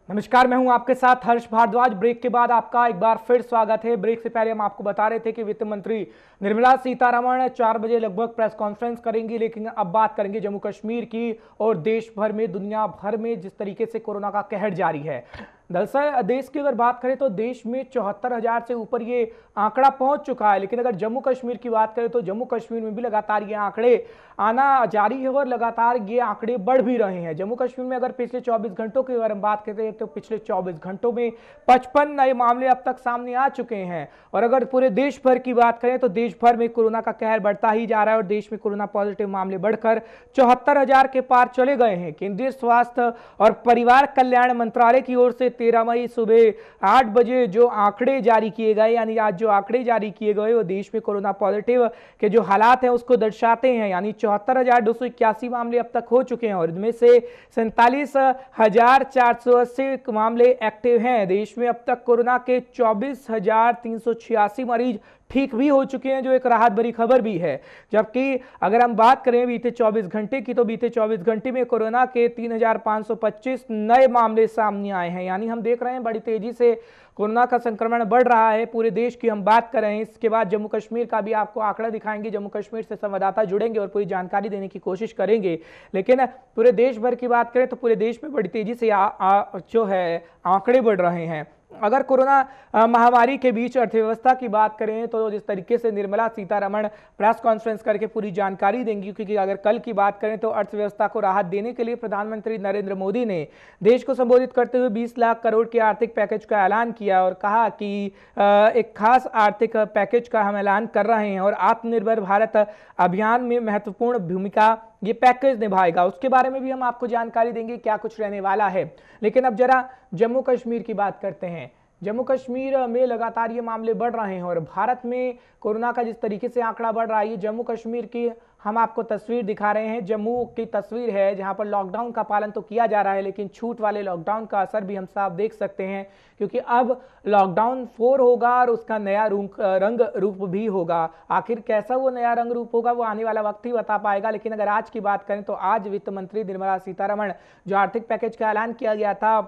नमस्कार, मैं हूं आपके साथ हर्ष भारद्वाज। ब्रेक के बाद आपका एक बार फिर स्वागत है। ब्रेक से पहले हम आपको बता रहे थे कि वित्त मंत्री निर्मला सीतारमण 4 बजे लगभग प्रेस कॉन्फ्रेंस करेंगी, लेकिन अब बात करेंगे जम्मू कश्मीर की। और देश भर में, दुनिया भर में जिस तरीके से कोरोना का कहर जारी है, दरअसल देश की अगर बात करें तो देश में 74,000 से ऊपर ये आंकड़ा पहुंच चुका है। लेकिन अगर जम्मू कश्मीर की बात करें तो जम्मू कश्मीर में भी लगातार ये आंकड़े आना जारी है और लगातार ये आंकड़े बढ़ भी रहे हैं। जम्मू कश्मीर में अगर पिछले 24 घंटों की अगर हम बात करते हैं तो पिछले 24 घंटों में 55 नए मामले अब तक सामने आ चुके हैं। और अगर पूरे देश भर की बात करें तो देश भर में कोरोना का कहर बढ़ता ही जा रहा है और देश में कोरोना पॉजिटिव मामले बढ़कर 74,000 के पार चले गए हैं। केंद्रीय स्वास्थ्य और परिवार कल्याण मंत्रालय की ओर से 13 मई सुबह 8 बजे जो आंकड़े जारी किए गए, यानी आज जो आंकड़े जारी किए गए वो देश में कोरोना पॉजिटिव के जो हालात हैं उसको दर्शाते हैं। यानी 74,281 मामले अब तक हो चुके हैं और इनमें से 47,480 मामले एक्टिव हैं। देश में अब तक कोरोना के 24,386 मरीज ठीक भी हो चुके हैं, जो एक राहत भरी खबर भी है। जबकि अगर हम बात करें बीते 24 घंटे की तो बीते 24 घंटे में कोरोना के 3,525 नए मामले सामने आए हैं। यानी हम देख रहे हैं बड़ी तेजी से कोरोना का संक्रमण बढ़ रहा है। पूरे देश की हम बात कर रहे हैं। इसके बाद जम्मू कश्मीर का भी आपको आंकड़ा दिखाएंगे। जम्मू कश्मीर से संवाददाता जुड़ेंगे और पूरी जानकारी देने की कोशिश करेंगे। लेकिन पूरे देश भर की बात करें तो पूरे देश में बड़ी तेजी से जो है आंकड़े बढ़ रहे हैं। अगर कोरोना महामारी के बीच अर्थव्यवस्था की बात करें तो जिस तरीके से निर्मला सीतारमण प्रेस कॉन्फ्रेंस करके पूरी जानकारी देंगी, क्योंकि अगर कल की बात करें तो अर्थव्यवस्था को राहत देने के लिए प्रधानमंत्री नरेंद्र मोदी ने देश को संबोधित करते हुए 20 लाख करोड़ के आर्थिक पैकेज का ऐलान किया और कहा कि एक खास आर्थिक पैकेज का हम ऐलान कर रहे हैं और आत्मनिर्भर भारत अभियान में महत्वपूर्ण भूमिका ये पैकेज निभाएगा। उसके बारे में भी हम आपको जानकारी देंगे क्या कुछ रहने वाला है। लेकिन अब जरा जम्मू कश्मीर की बात करते हैं। जम्मू कश्मीर में लगातार ये मामले बढ़ रहे हैं और भारत में कोरोना का जिस तरीके से आंकड़ा बढ़ रहा है, ये जम्मू कश्मीर की हम आपको तस्वीर दिखा रहे हैं। जम्मू की तस्वीर है जहां पर लॉकडाउन का पालन तो किया जा रहा है, लेकिन छूट वाले लॉकडाउन का असर भी हम साफ देख सकते हैं, क्योंकि अब लॉकडाउन 4 होगा और उसका नया रंग रूप भी होगा। आखिर कैसा वो नया रंग रूप होगा वो आने वाला वक्त ही बता पाएगा। लेकिन अगर आज की बात करें तो आज वित्त मंत्री निर्मला सीतारमण जो आर्थिक पैकेज का ऐलान किया गया था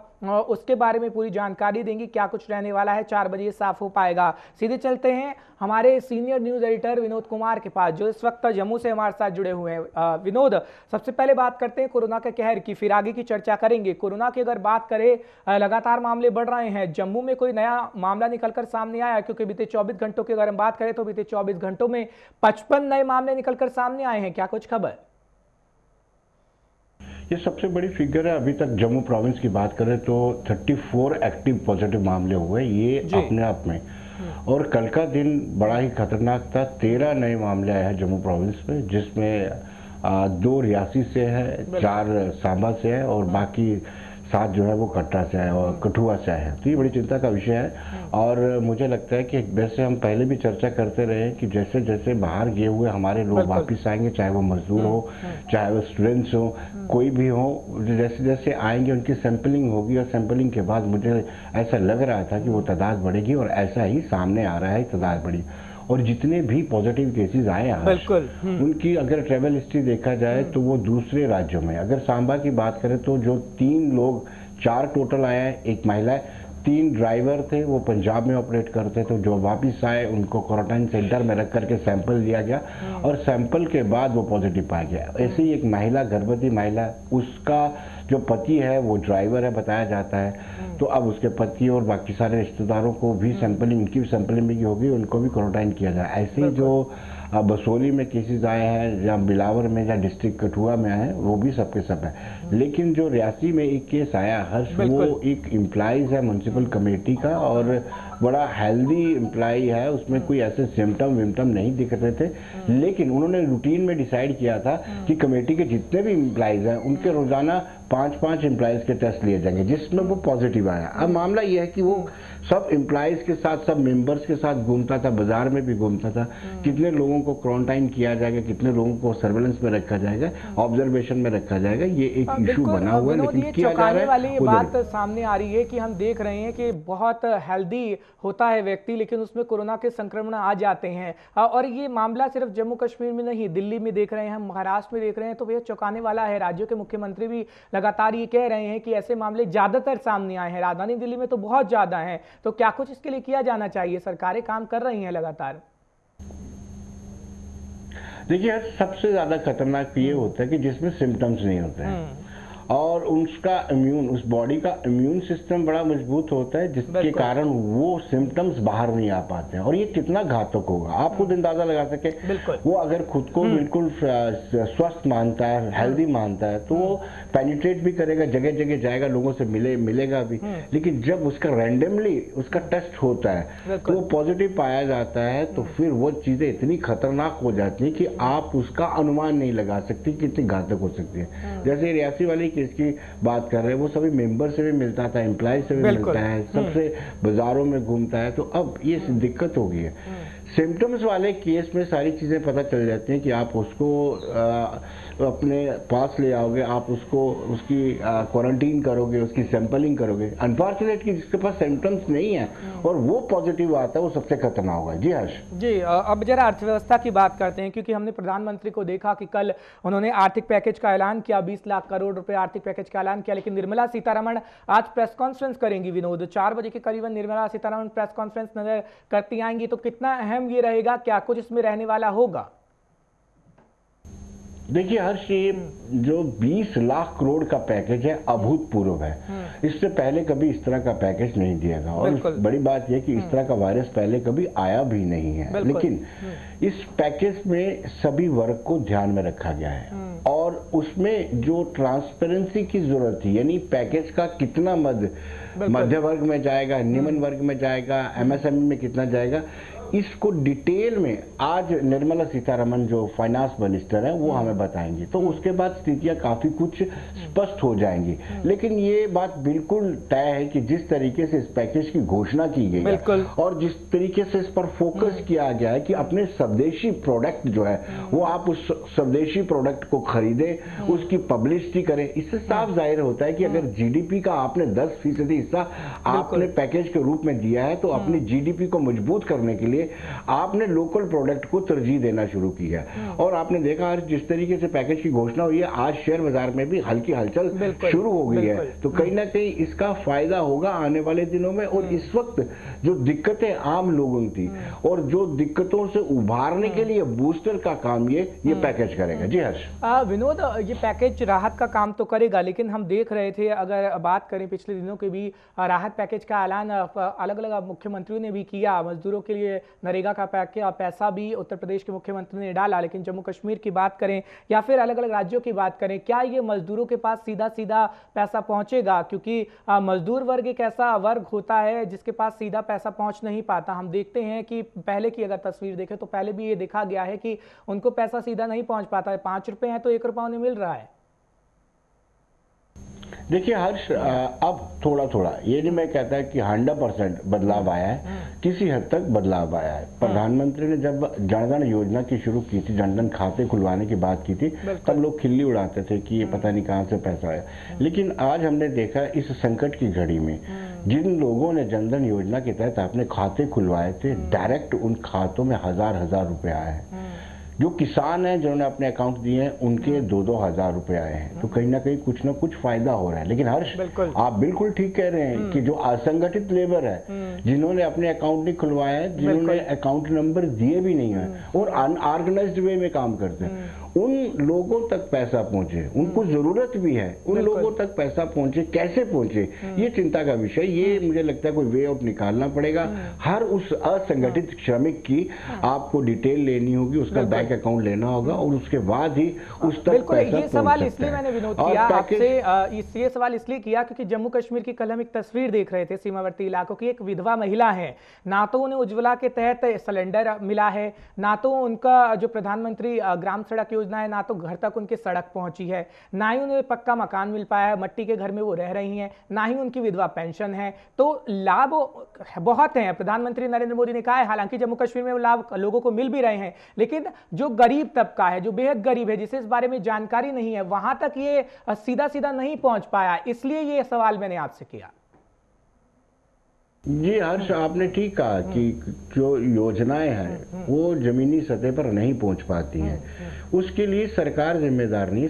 उसके बारे में पूरी जानकारी देंगी। क्या कुछ रहने वाला है 4 बजे साफ हो पाएगा। सीधे चलते हैं हमारे senior news editor Vinod Kumar के पास, जो इस वक्त जम्मू से हमारे साथ जुड़े हुए हैं। विनोद, सबसे पहले बात करते हैं कोरोना के कहर की, फिर आगे की चर्चा करेंगे। कोरोना की अगर बात करें, लगातार मामले बढ़ रहे हैं। जम्मू में कोई नया मामला निकलकर सामने आया? क्योंकि बीते 24 घंटों की अगर हम बात करें तो बीते 24 घंटों में 55 नए मामले निकलकर सामने आए हैं। क्या कुछ खबर? ये सबसे बड़ी फिगर है। अभी तक जम्मू प्रोविंस की बात करें तो 34 एक्टिव पॉजिटिव मामले हुए ये अपने आप में। और कल का दिन बड़ा ही खतरनाक था। 13 नए मामले आए हैं जम्मू प्रोविंस में, जिसमें 2 रियासी से है, 4 सांबा से है और बाकी 7 जो है वो कटरा से है और कठुआ से है। तो ये बड़ी चिंता का विषय है। और मुझे लगता है कि वैसे हम पहले भी चर्चा करते रहे कि जैसे जैसे बाहर गए हुए हमारे लोग वापस आएंगे, चाहे वो मजदूर हो, चाहे वो स्टूडेंट्स हो, कोई भी हो, जैसे जैसे आएंगे उनकी सैंपलिंग होगी और सैंपलिंग के बाद मुझे ऐसा लग रहा था कि वो तादाद बढ़ेगी और ऐसा ही सामने आ रहा है, तादाद बढ़ी। और जितने भी पॉजिटिव केसेस आए हैं उनकी अगर ट्रेवल हिस्ट्री देखा जाए तो वो दूसरे राज्यों में, अगर सांबा की बात करें तो जो 3 लोग, 4 टोटल आए हैं, एक महिला है, 3 ड्राइवर थे वो पंजाब में ऑपरेट करते थे, जो वापस आए उनको क्वारंटाइन सेंटर में रख करके सैंपल लिया गया और सैंपल के बाद वो पॉजिटिव पाया गया। ऐसे ही एक महिला, गर्भवती महिला, उसका जो पति है वो ड्राइवर है बताया जाता है। तो अब उसके पति और बाकी सारे रिश्तेदारों को भी सैंपलिंग, उनकी भी सैंपलिंग भी होगी, उनको भी क्वारंटाइन किया जाए। ऐसे ही जो बसोली में केसेस आए हैं या बिलावर में या डिस्ट्रिक्ट कठुआ में आए हैं वो भी सबके सब है। लेकिन जो रियासी में एक केस आया हर्ष, वो एक एम्प्लॉइज है म्युनिसिपल कमेटी का और बड़ा हेल्दी एम्प्लॉई है, उसमें कोई ऐसे सिम्टम विम्टम नहीं दिख रहे थे। लेकिन उन्होंने रूटीन में डिसाइड किया था कि कमेटी के जितने भी एम्प्लॉइज हैं उनके रोजाना 5-5 एम्प्लॉइज के टेस्ट लिए जाएंगे, जिसमें वो पॉजिटिव आया। अब मामला यह है कि वो सब एम्प्लॉइज के साथ, सब मेंबर्स के साथ घूमता था, बाजार में भी घूमता था। कितने लोगों को क्वारंटाइन किया जाएगा, कितने लोगों को सर्वेलेंस में रखा जाएगा, ऑब्जर्वेशन में रखा जाएगा, ये एक इशू बना हुआ है। लेकिन किया जा रहा है। वाली बात सामने आ रही है कि हम देख रहे हैं कि बहुत हेल्दी होता है व्यक्ति, लेकिन उसमें कोरोना के संक्रमण आ जाते हैं। और ये मामला सिर्फ जम्मू कश्मीर में नहीं, दिल्ली में देख रहे हैं, हम महाराष्ट्र में देख रहे हैं, तो ये चौंकाने वाला है। राज्यों के मुख्यमंत्री भी लगातार ये कह रहे हैं कि ऐसे मामले ज्यादातर सामने आए हैं, राजधानी दिल्ली में तो बहुत ज्यादा हैं। तो क्या कुछ इसके लिए किया जाना चाहिए? सरकारें काम कर रही हैं लगातार। देखिए, सबसे ज्यादा खतरनाक ये होता है कि जिसमें सिम्टम्स नहीं होते हैं और उसका उस बॉडी का इम्यून सिस्टम बड़ा मजबूत होता है, जिसके कारण वो सिम्टम्स बाहर नहीं आ पाते हैं। और ये कितना घातक होगा आप खुद अंदाजा लगा सके। वो अगर खुद को बिल्कुल स्वस्थ मानता है, हेल्दी मानता है, तो वो पेनिट्रेट भी करेगा, जगह जगह जाएगा, लोगों से मिलेगा भी। लेकिन जब उसका रैंडमली उसका टेस्ट होता है तो वो पॉजिटिव पाया जाता है, तो फिर वो चीजें इतनी खतरनाक हो जाती है कि आप उसका अनुमान नहीं लगा सकती कितनी घातक हो सकती है। जैसे रियासी वाली इसकी बात कर रहे हैं, वो सभी मेंबर से भी मिलता था, एम्प्लॉय से भी मिलता है, सबसे बाजारों में घूमता है। तो अब ये दिक्कत हो गई है। सिम्टम्स वाले केस में सारी चीजें पता चल जाती हैं कि आप उसको अपने पास ले आओगे, आप उसकी क्वारंटीन करोगे, उसकी सैंपलिंग करोगे। अनफॉर्चुनेटली जिसके पास सिम्टम्स नहीं है और वो पॉजिटिव आता है, वो सबसे खतरनाक होगा। जी हर्ष जी, अब जरा अर्थव्यवस्था की बात करते हैं, क्योंकि हमने प्रधानमंत्री को देखा कि कल उन्होंने आर्थिक पैकेज का ऐलान किया, 20 लाख करोड़ रुपए आर्थिक पैकेज का ऐलान किया। लेकिन निर्मला सीतारमण आज प्रेस कॉन्फ्रेंस करेंगी। विनोद, 4 बजे के करीबन निर्मला सीतारमण प्रेस कॉन्फ्रेंस नजर करती आएंगी, तो कितना अहम ये रहेगा, क्या कुछ इसमें रहने वाला होगा? देखिए हर्ष, ये जो 20 लाख करोड़ का पैकेज है अभूतपूर्व है। इससे पहले कभी इस तरह का पैकेज नहीं दिया गया और बड़ी बात यह कि इस तरह का वायरस पहले कभी आया भी नहीं है। लेकिन इस पैकेज में सभी वर्ग को ध्यान में रखा गया है और उसमें जो ट्रांसपेरेंसी की जरूरत थी, यानी पैकेज का कितना मध्य वर्ग में जाएगा, निम्न वर्ग में जाएगा, एमएसएमई में कितना जाएगा, इसको डिटेल में आज निर्मला सीतारमण जो फाइनेंस मिनिस्टर है वो हमें बताएंगे। तो उसके बाद स्थितियां काफी कुछ स्पष्ट हो जाएंगी। लेकिन ये बात बिल्कुल तय है कि जिस तरीके से इस पैकेज की घोषणा की गई है और जिस तरीके से इस पर फोकस किया गया है कि अपने स्वदेशी प्रोडक्ट जो है वो आप उस स्वदेशी प्रोडक्ट को खरीदे, उसकी पब्लिसिटी करें, इससे साफ जाहिर होता है कि अगर जीडीपी का आपने 10% हिस्सा आपने पैकेज के रूप में दिया है, तो अपनी जीडीपी को मजबूत करने के लिए आपने लोकल प्रोडक्ट को तरजीह देना शुरू किया। और आपने देखा जिस तरीके से पैकेज की घोषणा हुई है, आज शेयर बाजार में भी हल्की हलचल शुरू हो गई है। तो कहीं ना कहीं इसका फायदा होगा आने वाले दिनों में। और इस वक्त जो दिक्कतें आम लोगों की और जो दिक्कतों से उभारने के लिए बूस्टर का काम ये पैकेज करेगा। जी हर्ष। विनोद, ये पैकेज राहत का काम तो करेगा, लेकिन हम देख रहे थे, अगर बात करें पिछले दिनों के भी राहत पैकेज का ऐलान अलग अलग मुख्यमंत्रियों ने भी किया। मजदूरों के लिए नरेगा का पैसा भी उत्तर प्रदेश के मुख्यमंत्री ने डाला। लेकिन जम्मू कश्मीर की बात करें या फिर अलग अलग राज्यों की बात करें, क्या ये मजदूरों के पास सीधा सीधा पैसा पहुंचेगा? क्योंकि मजदूर वर्ग एक ऐसा वर्ग होता है जिसके पास सीधा पैसा पहुंच नहीं पाता। हम देखते हैं कि पहले की अगर तस्वीर देखें तो पहले भी ये देखा गया है कि उनको पैसा सीधा नहीं पहुंच पाता है। 5 रुपए हैं तो 1 रुपया उन्हें मिल रहा है। देखिए हर्ष, अब थोड़ा थोड़ा ये नहीं मैं कहता है कि 100% बदलाव आया है, किसी हद तक बदलाव आया है। प्रधानमंत्री ने जब जनधन योजना की शुरू की थी, जनधन खाते खुलवाने की बात की थी, तब लोग खिल्ली उड़ाते थे कि ये पता नहीं कहां से पैसा आया। लेकिन आज हमने देखा इस संकट की घड़ी में जिन लोगों ने जनधन योजना के तहत अपने खाते खुलवाए थे, डायरेक्ट उन खातों में हजार रुपए आए हैं। जो किसान हैं जिन्होंने अपने अकाउंट दिए हैं उनके 2-2 हजार रुपए आए हैं। तो कहीं ना कहीं कुछ ना कुछ फायदा हो रहा है। लेकिन हर्ष, आप बिल्कुल ठीक कह रहे हैं कि जो असंगठित लेबर है, जिन्होंने अपने अकाउंट नहीं खुलवाया है, जिन्होंने अकाउंट नंबर दिए भी नहीं है और अनऑर्गेनाइज्ड वे में काम करते हैं, उन लोगों तक पैसा पहुंचे, उनको जरूरत भी है, उन लोगों तक पैसा पहुंचे, कैसे पहुंचे, ये चिंता का विषय। ये मुझे लगता है कोई वे ऑफ निकालना पड़ेगा। हर उस असंगठित श्रमिक की आपको डिटेल लेनी होगी, उसका बैंक अकाउंट लेना होगा और उसके बाद ही उस तक पैसा। ये सवाल इसलिए मैंने विनोद किया आपसे, ये सवाल इसलिए किया क्योंकि जम्मू कश्मीर की कल हम एक तस्वीर देख रहे थे, सीमावर्ती इलाकों की। एक विधवा महिला है, ना तो उन्हें उज्ज्वला के तहत सिलेंडर मिला है, ना तो उनका जो प्रधानमंत्री ग्राम सड़क योजना है, ना तो घर तक उनकी सड़क पहुंची है, ना ही उन्हें पक्का मकान मिल पाया है, मट्टी के घर में वो रह रही हैं, ना ही उनकी विधवा पेंशन है। तो लाभ बहुत हैं, प्रधानमंत्री नरेंद्र मोदी ने कहा है। हालांकि जम्मू कश्मीर में लाभ लोगों को मिल भी रहे हैं, लेकिन जो गरीब तबका है, जो बेहद गरीब है, जिसे इस बारे में जानकारी नहीं है, वहां तक ये सीधा सीधा नहीं पहुंच पाया। इसलिए ये सवाल मैंने आपसे किया। जी हर्ष, आपने ठीक कहा कि जो योजनाएं हैं वो जमीनी सतह पर नहीं पहुंच पाती हैं। उसके लिए सरकार जिम्मेदार नहीं है,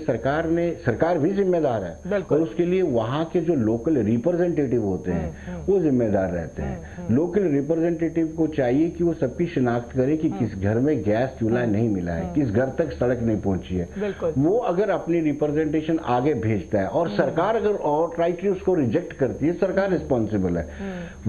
सरकार भी जिम्मेदार है, और उसके लिए वहां के जो लोकल रिप्रेजेंटेटिव होते हैं वो जिम्मेदार रहते हैं। लोकल रिप्रेजेंटेटिव को चाहिए कि वो सबकी शिनाख्त करे कि किस घर में गैस चूल्हा नहीं मिला है, किस घर तक सड़क नहीं पहुंची है। वो अगर अपनी रिप्रेजेंटेशन आगे भेजता है और सरकार अगर आउटराइटली उसको रिजेक्ट करती है, सरकार रिस्पॉन्सिबल है।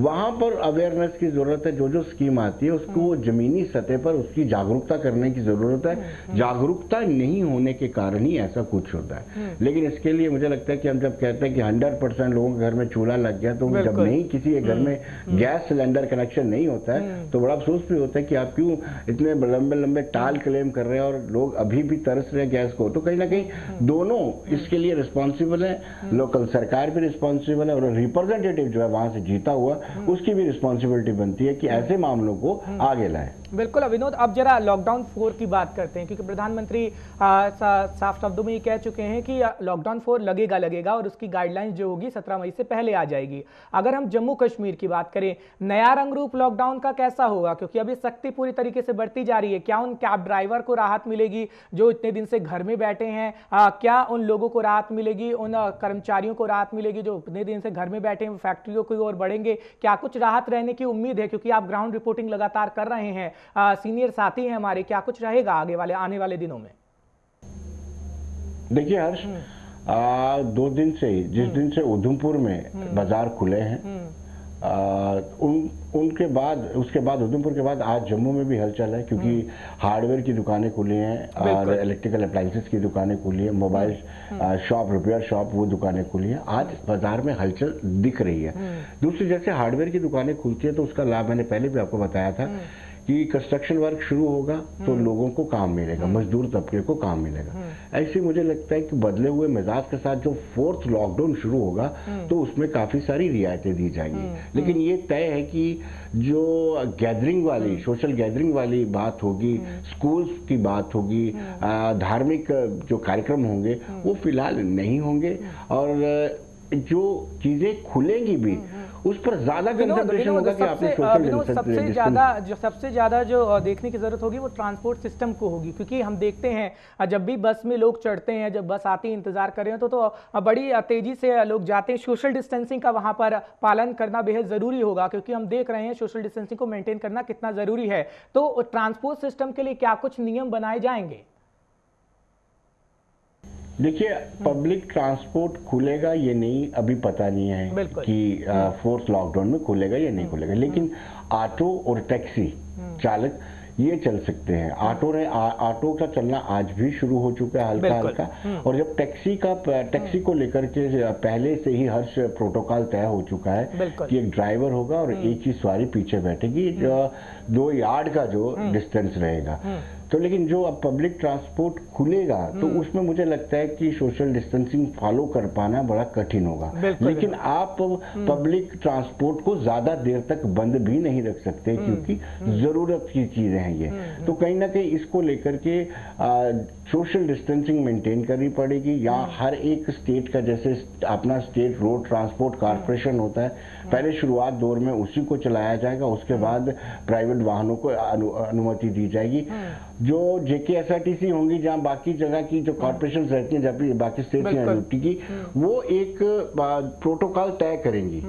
वहां पर अवेयरनेस की जरूरत है। जो स्कीम आती है उसको जमीनी सतह पर उसकी जागरूकता करने की जरूरत है। जागरूकता नहीं होने के कारण ही ऐसा कुछ होता है। लेकिन इसके लिए मुझे लगता है कि हम जब कहते हैं कि 100% लोगों के घर में चूल्हा लग गया, तो जब नहीं किसी के घर में गैस सिलेंडर कनेक्शन नहीं होता है तो बड़ा अफसोस भी होता है कि आप क्यों इतने लंबे लंबे टाल क्लेम कर रहे हैं और लोग अभी भी तरस रहे हैं गैस को। तो कहीं ना कहीं दोनों इसके लिए रिस्पॉन्सिबल है। लोकल सरकार भी रिस्पॉन्सिबल है और रिप्रेजेंटेटिव जो है वहां से जीता हुआ उसकी भी रिस्पॉन्सिबिलिटी बनती है कि ऐसे मामलों को आगे लाए। बिल्कुल विनोद, अब जरा लॉकडाउन 4 की बात करते हैं, क्योंकि प्रधानमंत्री साफ शब्दों में ये कह चुके हैं कि लॉकडाउन 4 लगेगा और उसकी गाइडलाइंस जो होगी 17 मई से पहले आ जाएगी। अगर हम जम्मू कश्मीर की बात करें, नया रंग रूप लॉकडाउन का कैसा होगा, क्योंकि अभी सख्ती पूरी तरीके से बढ़ती जा रही है। क्या उन कैब ड्राइवर को राहत मिलेगी जो इतने दिन से घर में बैठे हैं? क्या उन लोगों को राहत मिलेगी, उन कर्मचारियों को राहत मिलेगी जो इतने दिन से घर में बैठे हैं, फैक्ट्रियों की ओर बढ़ेंगे? क्या कुछ राहत रहने की उम्मीद है, क्योंकि आप ग्राउंड रिपोर्टिंग लगातार कर रहे हैं, सीनियर साथी हैं हमारे, क्या कुछ रहेगा आने वाले दिनों में? देखिए हर्ष, 2 दिन से जिस दिन से उधमपुर में बाजार खुले हैं, उसके बाद उधमपुर के बाद आज जम्मू में भी हलचल है, क्योंकि हार्डवेयर की दुकानें खुली हैं और इलेक्ट्रिकल अप्लायंसेस की दुकानें खुली है, मोबाइल शॉप, रिपेयर शॉप, वो दुकानें खुली हैं। आज बाजार में हलचल दिख रही है। दूसरी, जैसे हार्डवेयर की दुकानें खुलती है तो उसका लाभ मैंने पहले भी आपको बताया था कि कंस्ट्रक्शन वर्क शुरू होगा तो लोगों को काम मिलेगा, मजदूर तबके को काम मिलेगा। ऐसे मुझे लगता है कि बदले हुए मिजाज के साथ जो 4th लॉकडाउन शुरू होगा तो उसमें काफी सारी रियायतें दी जाएंगी। लेकिन ये तय है कि जो गैदरिंग वाली, सोशल गैदरिंग वाली बात होगी, स्कूल्स की बात होगी, धार्मिक जो कार्यक्रम होंगे वो फिलहाल नहीं होंगे, और जो चीजें खुलेंगी भी उस पर ज्यादा कंसंट्रेशन होगा कि आपने सबसे ज्यादा जो देखने की जरूरत होगी वो ट्रांसपोर्ट सिस्टम को होगी, क्योंकि हम देखते हैं जब भी बस में लोग चढ़ते हैं, जब बस आती है इंतजार कर रहे हैं तो बड़ी तेजी से लोग जाते हैं। सोशल डिस्टेंसिंग का वहां पर पालन करना बेहद जरूरी होगा, क्योंकि हम देख रहे हैं सोशल डिस्टेंसिंग को मेंटेन करना कितना जरूरी है। तो ट्रांसपोर्ट सिस्टम के लिए क्या कुछ नियम बनाए जाएंगे? देखिए, पब्लिक ट्रांसपोर्ट खुलेगा ये नहीं अभी पता नहीं है कि 4th लॉकडाउन में खुलेगा या नहीं खुलेगा, लेकिन ऑटो और टैक्सी चालक ये चल सकते हैं। ऑटो का चलना आज भी शुरू हो चुका है हल्का हल्का, और जब टैक्सी को लेकर के पहले से ही हर प्रोटोकॉल तय हो चुका है कि एक ड्राइवर होगा और एक ही सवारी पीछे बैठेगी, 2 यार्ड का जो डिस्टेंस रहेगा। तो लेकिन जो अब पब्लिक ट्रांसपोर्ट खुलेगा तो उसमें मुझे लगता है कि सोशल डिस्टेंसिंग फॉलो कर पाना बड़ा कठिन होगा। लेकिन आप पब्लिक ट्रांसपोर्ट को ज्यादा देर तक बंद भी नहीं रख सकते, क्योंकि जरूरत की चीजें हैं ये। तो कहीं ना कहीं इसको लेकर के सोशल डिस्टेंसिंग मेंटेन करनी पड़ेगी, या हर एक स्टेट का, जैसे अपना स्टेट रोड ट्रांसपोर्ट कॉर्पोरेशन होता है, पहले शुरुआत दौर में उसी को चलाया जाएगा, उसके बाद प्राइवेट वाहनों को अनुमति दी जाएगी। जो JKSRTC होंगी, जहां बाकी जगह की जो कॉर्पोरेशन रहती हैं, जब बाकी स्टेट की, वो एक प्रोटोकॉल तय करेंगी।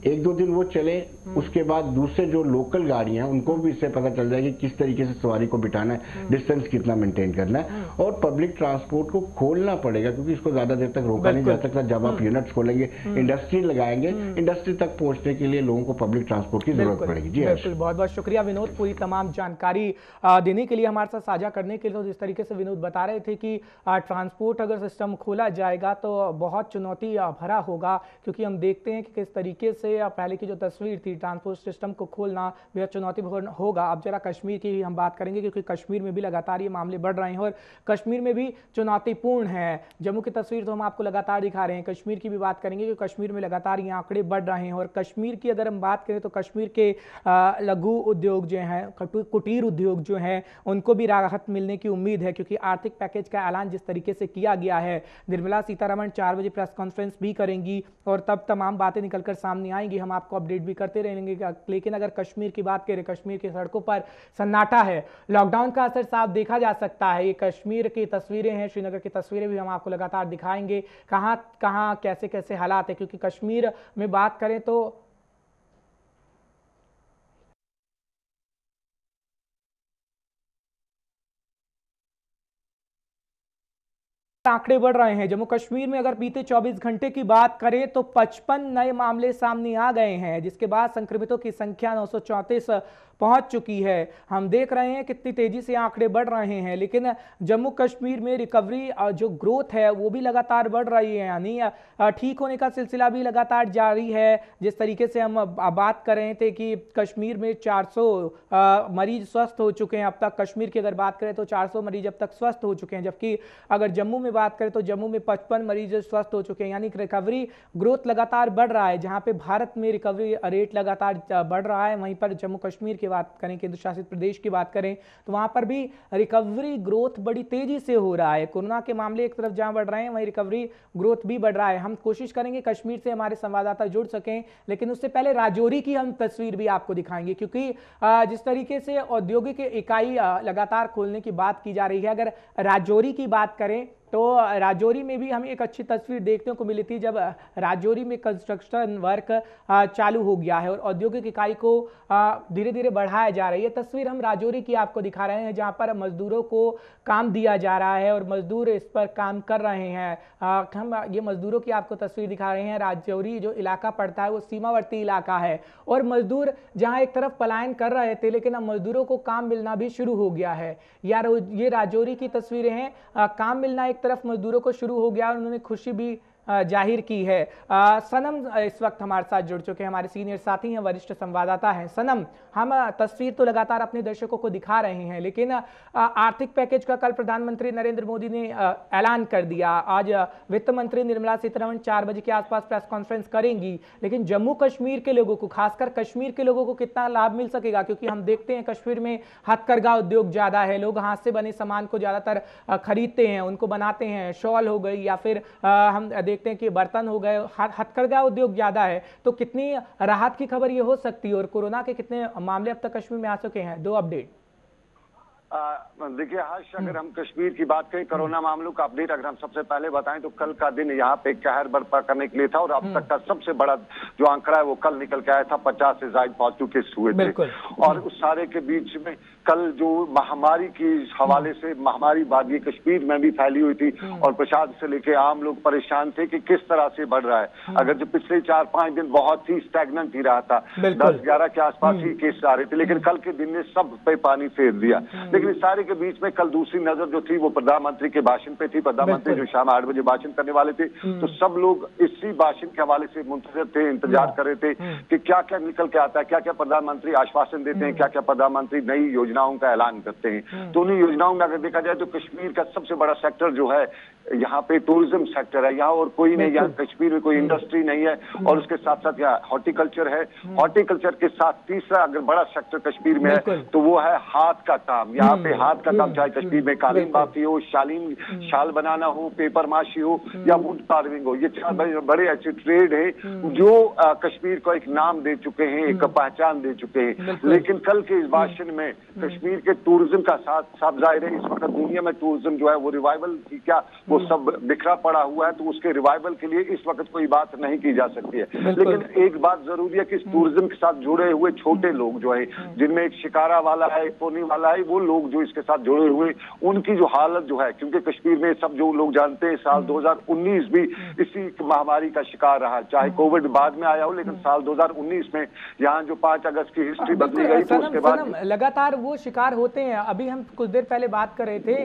1-2 दिन वो चले, उसके बाद दूसरे जो लोकल गाड़ियां हैं उनको भी इससे पता चल जाएगी किस तरीके से सवारी को बिठाना है, डिस्टेंस कितना मेंटेन करना है। और पब्लिक ट्रांसपोर्ट को खोलना पड़ेगा, क्योंकि इसको ज्यादा देर तक रोका नहीं जा सकता। जब आप यूनिट्स खोलेंगे, इंडस्ट्री लगाएंगे, इंडस्ट्री तक पहुंचने के लिए लोगों को पब्लिक ट्रांसपोर्ट की जरूरत पड़ेगी। जी बिल्कुल, बहुत बहुत शुक्रिया विनोद, पूरी तमाम जानकारी देने के लिए, हमारे साथ साझा करने के लिए। तो जिस तरीके से विनोद बता रहे थे कि ट्रांसपोर्ट अगर सिस्टम खोला जाएगा तो बहुत चुनौती भरा होगा, क्योंकि हम देखते हैं कि किस तरीके से पहले की जो तस्वीर थी, ट्रांसपोर्ट सिस्टम को खोलना बेहद चुनौतीपूर्ण होगा। अब जरा कश्मीर की हम बात करेंगे, क्योंकि कश्मीर में भी लगातार ये मामले बढ़ रहे हैं और कश्मीर में भी चुनौतीपूर्ण है। जम्मू की तस्वीर तो हम आपको लगातार दिखा रहे हैं, कश्मीर की भी बात करेंगे कि कश्मीर में लगातार ये आंकड़े बढ़ रहे हैं। और कश्मीर की अगर हम बात करें तो कश्मीर के लघु उद्योग जो हैं, कुटीर उद्योग जो हैं, उनको भी राहत मिलने की उम्मीद है, क्योंकि आर्थिक पैकेज का ऐलान जिस तरीके से किया गया है, निर्मला सीतारमण 4 बजे प्रेस कॉन्फ्रेंस भी करेंगी और तब तमाम बातें निकलकर सामने आएंगी, हम आपको अपडेट भी करते रहेंगे। लेकिन अगर कश्मीर की बात करें, कश्मीर की सड़कों पर सन्नाटा है, लॉकडाउन का असर साफ देखा जा सकता है। ये कश्मीर की तस्वीरें हैं, श्रीनगर की तस्वीरें भी हम आपको लगातार दिखाएंगे, कहां कहां कैसे कैसे हालात है, क्योंकि कश्मीर में बात करें तो आंकड़े बढ़ रहे हैं। जम्मू कश्मीर में अगर बीते 24 घंटे की बात करें तो 55 नए मामले सामने आ गए हैं, जिसके बाद संक्रमितों की संख्या 934 पहुंच चुकी है। हम देख रहे हैं कितनी तेजी से आंकड़े बढ़ रहे हैं, लेकिन जम्मू कश्मीर में रिकवरी जो ग्रोथ है वो भी लगातार बढ़ रही है, यानी ठीक होने का सिलसिला भी लगातार जारी है। जिस तरीके से हम बात कर रहे थे कि कश्मीर में 400 मरीज स्वस्थ हो चुके हैं अब तक, कश्मीर की अगर बात करें तो 400 मरीज अब तक स्वस्थ हो चुके हैं, जबकि अगर जम्मू में बात करें तो जम्मू में 55 मरीज स्वस्थ हो चुके हैं, यानी कि रिकवरी ग्रोथ लगातार बढ़ रहा है। जहां पे भारत में रिकवरी रेट लगातार बढ़ रहा है, वहीं पर जम्मू कश्मीर की बात करें, केंद्र शासित प्रदेश की बात करें, तो वहां पर भी रिकवरी ग्रोथ बड़ी तेजी से हो रहा है। कोरोना के मामले एक तरफ जहां बढ़ रहे हैं, वहीं रिकवरी ग्रोथ भी बढ़ रहा है। हम कोशिश करेंगे कश्मीर से हमारे संवाददाता जुड़ सकें, लेकिन उससे पहले राजौरी की हम तस्वीर भी आपको दिखाएंगे, क्योंकि जिस तरीके से औद्योगिक इकाई लगातार खोलने की बात की जा रही है, अगर राजौरी की बात करें तो राजौरी में भी हमें एक अच्छी तस्वीर देखने को मिली थी, जब राजौरी में कंस्ट्रक्शन वर्क चालू हो गया है और औद्योगिक इकाई को धीरे धीरे बढ़ाया जा रही है। तस्वीर हम राजौरी की आपको दिखा रहे हैं, जहां पर मजदूरों को काम दिया जा रहा है और मजदूर इस पर काम कर रहे हैं। हम ये मजदूरों की आपको तस्वीर दिखा रहे हैं। राजौरी जो इलाका पड़ता है वो सीमावर्ती इलाका है और मजदूर जहां एक तरफ पलायन कर रहे थे, लेकिन अब मजदूरों को काम मिलना भी शुरू हो गया है। यार ये राजौरी की तस्वीरें हैं, काम मिलना एक तरफ मजदूरों को शुरू हो गया और उन्होंने खुशी भी जाहिर की है। सनम इस वक्त हमारे साथ जुड़ चुके हैं, हमारे सीनियर साथी हैं, वरिष्ठ संवाददाता हैं। सनम, हम तस्वीर तो लगातार अपने दर्शकों को दिखा रहे हैं, लेकिन आर्थिक पैकेज का कल प्रधानमंत्री नरेंद्र मोदी ने ऐलान कर दिया। आज वित्त मंत्री निर्मला सीतारमण 4 बजे के आसपास प्रेस कॉन्फ्रेंस करेंगी, लेकिन जम्मू कश्मीर के लोगों को, खासकर कश्मीर के लोगों को कितना लाभ मिल सकेगा? क्योंकि हम देखते हैं कश्मीर में हथकरघा उद्योग ज्यादा है, लोग हाथ से बने सामान को ज्यादातर खरीदते हैं, उनको बनाते हैं, शॉल हो गई या फिर हम देखते हैं कि बर्तन हो गए, हथकरघा उद्योग ज्यादा है। तो कितनी राहत की खबर ये हो सकती है और कोरोना के कितने मामले अब तक कश्मीर में आ चुके हैं? दो अपडेट। देखिए हर्ष, अगर हम कश्मीर की बात करें, कोरोना मामलों का अपडेट अगर हम सबसे पहले बताएं तो कल का दिन यहाँ पे कहर बर्पा करने के लिए था और अब तक का सबसे बड़ा जो आंकड़ा है वो कल निकल के आया था। 50 से ज्यादा पॉजिटिव केस हुए थे और उस सारे के बीच में कल जो महामारी की हवाले से महामारी बाद ये कश्मीर में भी फैली हुई थी और प्रशासन से लेके आम लोग परेशान थे कि किस तरह से बढ़ रहा है। अगर जो पिछले 4-5 दिन बहुत ही स्टैग्नेंट ही रहा था, 10-11 के आसपास ही केस आ रहे थे, लेकिन कल के दिन ने सब पे पानी फेर दिया। लेकिन इस सारे के बीच में कल दूसरी नजर जो थी वो प्रधानमंत्री के भाषण पे थी। प्रधानमंत्री जो शाम 8 बजे भाषण करने वाले थे, तो सब लोग इसी भाषण के हवाले से मुंतजर थे, इंतजार कर रहे थे कि क्या क्या निकल के आता है, क्या क्या प्रधानमंत्री आश्वासन देते हैं, क्या क्या प्रधानमंत्री नई योजनाओं का ऐलान करते हैं। तो उन्हीं योजनाओं में अगर देखा जाए तो कश्मीर का सबसे बड़ा सेक्टर जो है यहाँ पे टूरिज्म सेक्टर है। यहाँ और कोई नहीं, यहाँ कश्मीर में कोई इंडस्ट्री नहीं है और उसके साथ साथ यहाँ हॉर्टिकल्चर है। हॉर्टिकल्चर के साथ तीसरा अगर बड़ा सेक्टर कश्मीर में है तो वो है हाथ का काम। यहाँ पे हाथ का काम, चाहे कश्मीर में कालीन बाफी हो, शाल बनाना हो, पेपर माशी हो या वुड कार्विंग हो, ये 4 बड़े अच्छे ट्रेड है जो कश्मीर को एक नाम दे चुके हैं, एक पहचान दे चुके हैं। लेकिन कल के इस भाषण में कश्मीर के टूरिज्म का साफ जाहिर है, इस वक्त दुनिया में टूरिज्म जो है वो रिवाइवल की क्या वो सब बिखरा पड़ा हुआ है, तो उसके रिवाइवल के लिए इस वक्त कोई बात नहीं की जा सकती है। लेकिन एक बात जरूरी है कि इस टूरिज्म के साथ जुड़े हुए छोटे लोग जो है, जिनमें एक शिकारा वाला है, पोनी वाला है, वो लोग जो इसके साथ जुड़े हुए, उनकी जो हालत जो है, क्योंकि कश्मीर में सब जो लोग जानते हैं साल 2019 भी इसी महामारी का शिकार रहा, चाहे कोविड बाद में आया हो, लेकिन साल 2019 में यहाँ जो 5 अगस्त की हिस्ट्री बदली गई तो उसके बाद लगातार वो शिकार होते हैं। अभी हम कुछ देर पहले बात कर रहे थे,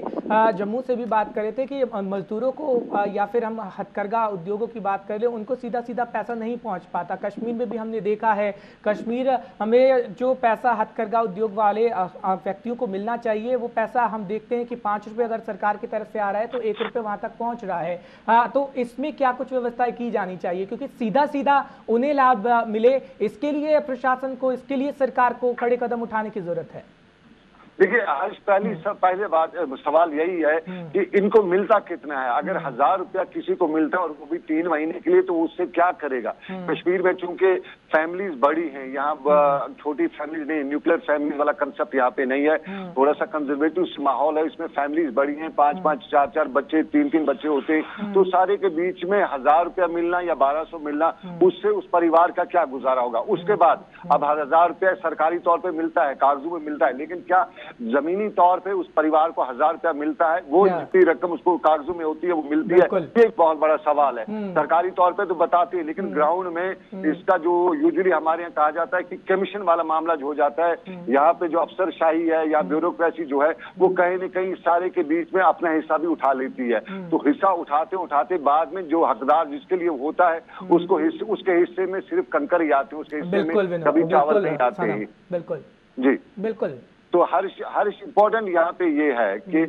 जम्मू से भी बात कर रहे थे कि मजदूरों को या फिर हम हथकरघा उद्योगों की बात कर रहे हैं, उनको सीधा सीधा पैसा नहीं पहुंच पाता। कश्मीर में भी हमने देखा है, कश्मीर हमें जो पैसा हथकरघा उद्योग वाले व्यक्तियों को मिलना चाहिए वो पैसा हम देखते हैं कि 5 रुपये अगर सरकार की तरफ से आ रहा है तो 1 रुपये वहां तक पहुंच रहा है। तो इसमें क्या कुछ व्यवस्थाएं की जानी चाहिए, क्योंकि सीधा सीधा उन्हें लाभ मिले, इसके लिए प्रशासन को, इसके लिए सरकार को कड़े कदम उठाने की जरूरत है। देखिए, आज पहले बात सवाल यही है कि इनको मिलता कितना है। अगर 1000 रुपया किसी को मिलता है और वो भी 3 महीने के लिए, तो उससे क्या करेगा। कश्मीर में चूंकि फैमिलीज बड़ी हैं, यहाँ छोटी फैमिलीज नहीं, न्यूक्लियर फैमिली वाला कंसेप्ट यहाँ पे नहीं है। थोड़ा सा कंजर्वेटिव माहौल है, इसमें फैमिलीज बड़ी हैं, 5-5, 4-4 बच्चे, 3-3 बच्चे होते हैं। तो सारे के बीच में 1000 रुपया मिलना या 1200 मिलना, उससे उस परिवार का क्या गुजारा होगा। उसके बाद अब 1000 रुपया सरकारी तौर पर मिलता है, कागजों में मिलता है, लेकिन क्या जमीनी तौर पे उस परिवार को 1000 रुपया मिलता है? वो जितनी रकम उसको कागजों में होती है वो मिलती है? ये एक बहुत बड़ा सवाल है। सरकारी तौर पे तो बताते हैं, लेकिन ग्राउंड में इसका जो यूजुअली हमारे यहाँ कहा जाता है कि कमीशन वाला मामला जो हो जाता है, यहाँ पे जो अफसरशाही है या ब्यूरोक्रेसी जो है वो कहीं न कहीं सारे के बीच में अपना हिस्सा भी उठा लेती है। तो हिस्सा उठाते उठाते बाद में जो हकदार जिसके लिए होता है उसको उसके हिस्से में सिर्फ कंकर ही आते हैं, उसके हिस्से में कभी चावल नहीं आते हैं। बिल्कुल जी, बिल्कुल। तो हर इम्पोर्टेंट यहाँ पे ये है कि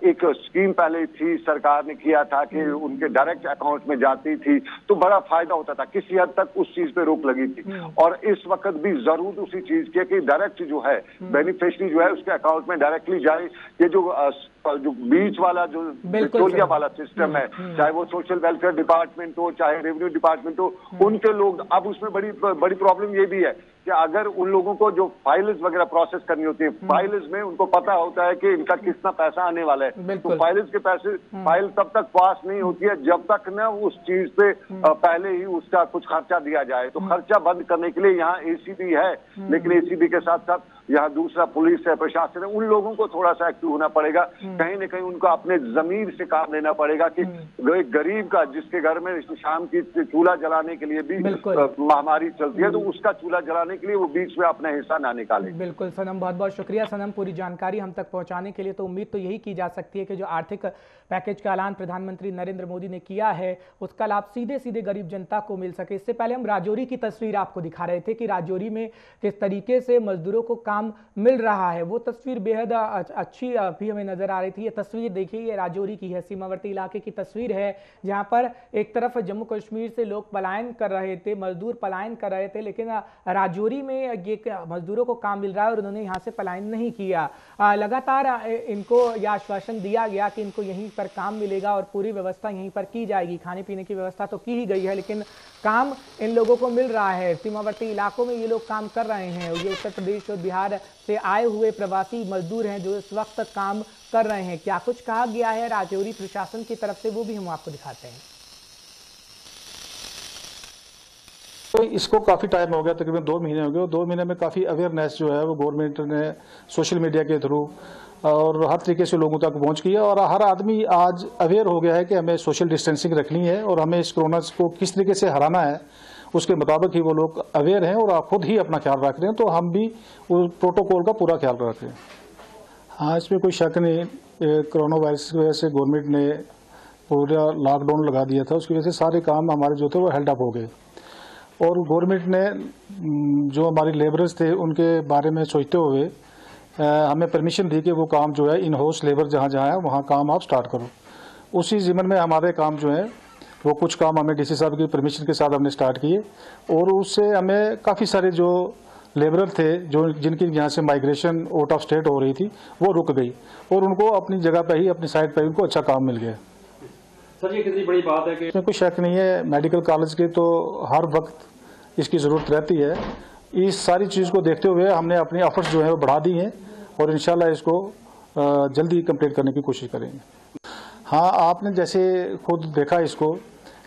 एक स्कीम पहले थी, सरकार ने किया था कि उनके डायरेक्ट अकाउंट में जाती थी तो बड़ा फायदा होता था, किसी हद तक उस चीज पे रोक लगी थी। और इस वक्त भी जरूर उसी चीज की कि डायरेक्ट जो है बेनिफिशियरी जो है उसके अकाउंट में डायरेक्टली जाए। ये जो बीच वाला जो पेट्रोलिया वाला सिस्टम है, चाहे वो सोशल वेलफेयर डिपार्टमेंट हो, चाहे रेवेन्यू डिपार्टमेंट हो, उनके लोग अब उसमें बड़ी प्रॉब्लम ये भी है कि अगर उन लोगों को जो फाइल्स वगैरह प्रोसेस करनी होती है, फाइल्स में उनको पता होता है कि इनका कितना पैसा आने वाला है, तो फाइल्स के पैसे फाइल तब तक पास नहीं होती है जब तक न उस चीज पे पहले ही उसका कुछ खर्चा दिया जाए। तो खर्चा बंद करने के लिए यहाँ एसीबी है, लेकिन एसीबी के साथ साथ यहाँ दूसरा पुलिस है, प्रशासन है, उन लोगों को थोड़ा सा एक्टिव होना पड़ेगा। कहीं न कहीं उनको अपने जमीर से काम लेना पड़ेगा कि गरीब का, जिसके घर में शाम की चूल्हा जलाने के लिए भी महामारी चलती है, तो उसका चूल्हा जलाने के लिए वो बीच में अपना हिस्सा ना निकाले। बिल्कुल सनम, बहुत बहुत शुक्रिया सनम पूरी जानकारी हम तक पहुंचाने के लिए। तो उम्मीद तो यही की जा सकती है कि जो आर्थिक पैकेज का ऐलान प्रधानमंत्री नरेंद्र मोदी ने किया है उसका लाभ सीधे सीधे गरीब जनता को मिल सके। इससे पहले हम राजौरी की तस्वीर आपको दिखा रहे थे कि राजौरी में किस तरीके से मजदूरों को काम मिल रहा है, वो तस्वीर बेहद अच्छी भी हमें नजर आ रही थी। ये तस्वीर देखिए, ये राजौरी की है, सीमावर्ती इलाके की तस्वीर है, जहां पर एक तरफ जम्मू कश्मीर से लोग पलायन कर रहे थे, मजदूर पलायन कर रहे थे, लेकिन राजौरी में ये मजदूरों को काम मिल रहा है और उन्होंने यहाँ से पलायन नहीं किया। लगातार इनको यह आश्वासन दिया गया कि इनको यहीं पर काम मिलेगा और पूरी व्यवस्था यहीं पर की जाएगी। खाने पीने की व्यवस्था तो की ही गई है, लेकिन काम इन लोगों को मिल रहा है। सीमावर्ती इलाकों में ये लोग काम कर रहे हैं। ये उत्तर प्रदेश और बिहार से आए हुए प्रवासी मजदूर हैं जो इस वक्त काम कर रहे हैं। क्या कुछ कहा गया है राजौरी प्रशासन की तरफ से, वो भी हम आपको दिखाते हैं। तो इसको काफ़ी टाइम हो गया, तकरीबन 2 महीने हो गए। 2 महीने में काफ़ी अवेयरनेस जो है वो गवर्नमेंट ने सोशल मीडिया के थ्रू और हर तरीके से लोगों तक पहुंच किया और हर आदमी आज अवेयर हो गया है कि हमें सोशल डिस्टेंसिंग रखनी है और हमें इस कोरोना को किस तरीके से हराना है, उसके मुताबिक ही वो लोग अवेयर हैं और खुद ही अपना ख्याल रख रहे हैं। तो हम भी उस प्रोटोकॉल का पूरा ख्याल रख रहे हैं। हाँ, इसमें कोई शक नहीं, कोरोना वायरस की वजह से गवर्नमेंट ने पूरा लॉकडाउन लगा दिया था, उसकी वजह से सारे काम हमारे जो थे वो हेल्ड अप हो गए। और गवर्नमेंट ने जो हमारे लेबरर्स थे उनके बारे में सोचते हुए हमें परमिशन दी कि वो काम जो है इन हाउस लेबर जहाँ जहाँ है वहाँ काम आप स्टार्ट करो। उसी ज़िम्मन में हमारे काम जो है वो कुछ काम हमें डीसी साहब की परमिशन के साथ हमने स्टार्ट किए और उससे हमें काफ़ी सारे जो लेबरर थे जो जिनकी यहाँ से माइग्रेशन आउट ऑफ स्टेट हो रही थी वो रुक गई और उनको अपनी जगह पर ही, अपनी साइड पर उनको अच्छा काम मिल गया। सर, ये कितनी बड़ी बात है कि इसमें कोई शक नहीं है, मेडिकल कॉलेज की तो हर वक्त इसकी ज़रूरत रहती है। इस सारी चीज़ को देखते हुए हमने अपने एफर्ट्स जो है वो बढ़ा दी हैं और इंशाल्लाह इसको जल्दी कंप्लीट करने की कोशिश करेंगे। हाँ, आपने जैसे खुद देखा इसको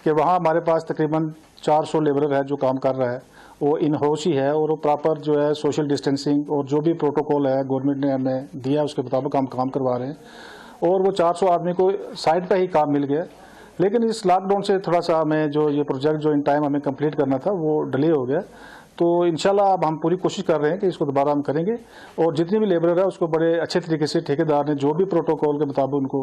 कि वहाँ हमारे पास तकरीबन 400 लेबरर है जो काम कर रहा है, वो इन हाउस ही है और वो प्रॉपर जो है सोशल डिस्टेंसिंग और जो भी प्रोटोकॉल है गवर्नमेंट ने हमें दिया उसके मुताबिक हम काम करवा रहे हैं और वो 400 आदमी को साइड पे ही काम मिल गया। लेकिन इस लॉकडाउन से थोड़ा सा हमें जो ये प्रोजेक्ट जो इन टाइम हमें कंप्लीट करना था वो डिले हो गया। तो इंशाल्लाह अब हम पूरी कोशिश कर रहे हैं कि इसको दोबारा हम करेंगे और जितनी भी लेबर है उसको बड़े अच्छे तरीके से ठेकेदार ने जो भी प्रोटोकॉल के मुताबिक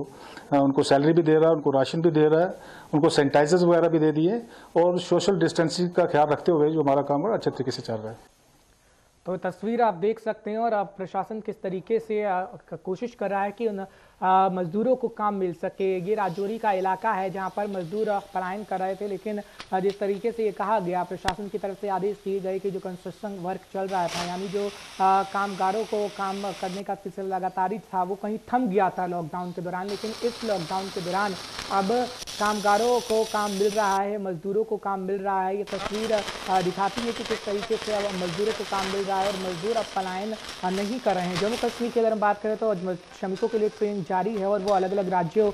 उनको सैलरी भी दे रहा है, उनको राशन भी दे रहा है, उनको सैनिटाइजर्स वगैरह भी दे दिए और सोशल डिस्टेंसिंग का ख्याल रखते हुए जो हमारा काम है अच्छे तरीके से चल रहा है। तो तस्वीर आप देख सकते हैं और अब प्रशासन किस तरीके से कोशिश कर रहा है कि उन मजदूरों को काम मिल सके। ये राजौरी का इलाका है जहां पर मजदूर पलायन कर रहे थे, लेकिन जिस तरीके से ये कहा गया, प्रशासन की तरफ से आदेश दिए गए कि जो कंस्ट्रक्शन वर्क चल रहा था, यानी जो कामगारों को काम करने का सिलसिला लगातार था, वो कहीं थम गया था लॉकडाउन के दौरान, लेकिन इस लॉकडाउन के दौरान अब कामगारों को काम मिल रहा है, मजदूरों को काम मिल रहा है। ये तस्वीर दिखाती है कि किस तरीके से अब मजदूरों को काम मिल रहा है और मजदूर अब पलायन नहीं कर रहे हैं। जम्मू कश्मीर की अगर हम बात करें तो श्रमिकों के लिए ट्रेन जारी है और वो अलग अलग राज्यों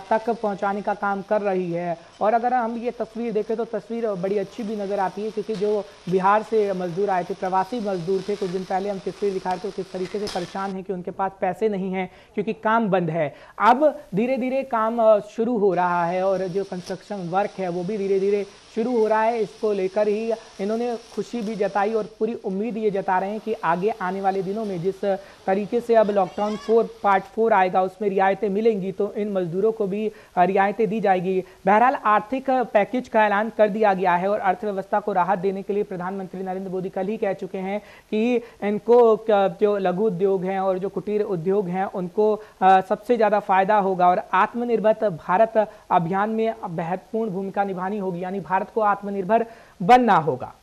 तक पहुंचाने का काम कर रही है। और अगर हम ये तस्वीर देखें तो तस्वीर बड़ी अच्छी भी नज़र आती है, क्योंकि जो बिहार से मजदूर आए थे, प्रवासी मजदूर थे, कुछ दिन पहले हम तस्वीर दिखा रहे थे, किस तरीके से परेशान हैं कि उनके पास पैसे नहीं हैं क्योंकि काम बंद है। अब धीरे धीरे काम शुरू हो रहा है और जो कंस्ट्रक्शन वर्क है वो भी धीरे धीरे शुरू हो रहा है। इसको लेकर ही इन्होंने खुशी भी जताई और पूरी उम्मीद ये जता रहे हैं कि आगे आने वाले दिनों में जिस तरीके से अब लॉकडाउन पार्ट 4 आएगा उसमें रियायतें मिलेंगी, तो इन मजदूरों को भी रियायतें दी जाएगी। बहरहाल आर्थिक पैकेज का ऐलान कर दिया गया है और अर्थव्यवस्था को राहत देने के लिए प्रधानमंत्री नरेंद्र मोदी कल ही कह चुके हैं कि इनको जो लघु उद्योग हैं और जो कुटीर उद्योग हैं उनको सबसे ज़्यादा फायदा होगा और आत्मनिर्भर भारत अभियान में महत्वपूर्ण भूमिका निभानी होगी, यानी भारत को आत्मनिर्भर बनना होगा।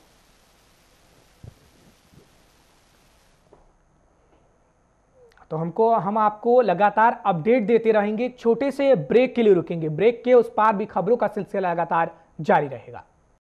तो हम आपको लगातार अपडेट देते रहेंगे। छोटे से ब्रेक के लिए रुकेंगे, ब्रेक के उस पार भी खबरों का सिलसिला लगातार जारी रहेगा।